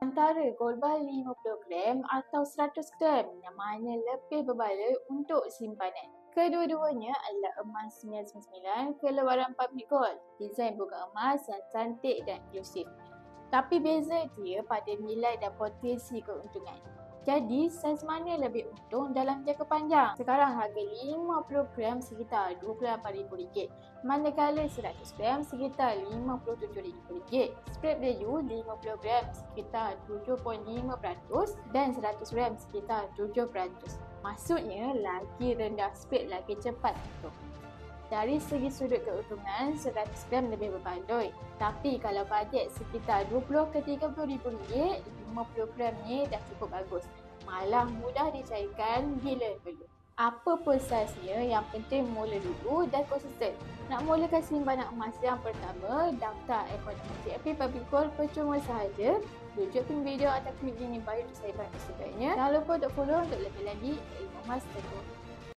Antara korban 50 gram atau 100 gram yang mana lebih berbaloi untuk simpanan. Kedua-duanya adalah emas 999 keluaran public gold, desain bunga emas yang cantik dan inklusif. Tapi beza dia pada nilai dan potensi keuntungan. Jadi, saiz mana lebih untung dalam jangka panjang? Sekarang harga 50 gram sekitar RM28,000, manakala 100 gram sekitar RM57,000. Spread value 50 gram sekitar 7.5% dan 100 gram sekitar 7%. Maksudnya, lagi rendah spread lagi cepat untung. Dari segi sudut keuntungan, 100 gram lebih berbaloi. Tapi kalau bajet sekitar 20 ke 30 ribu ringgit, 50 gram ni dah cukup bagus. Malah mudah dicarikan bila perlu. Apa pun saiznya, yang penting mula dulu dan konsisten. Nak mulakan simpanan emas yang pertama, daftar akaun MTFP Public Gold percuma sahaja. Rujuk pin video atau klik link ni bagi saya bantu sebaiknya. Jangan lupa untuk follow untuk lebih lagi ilmu emas terbaru.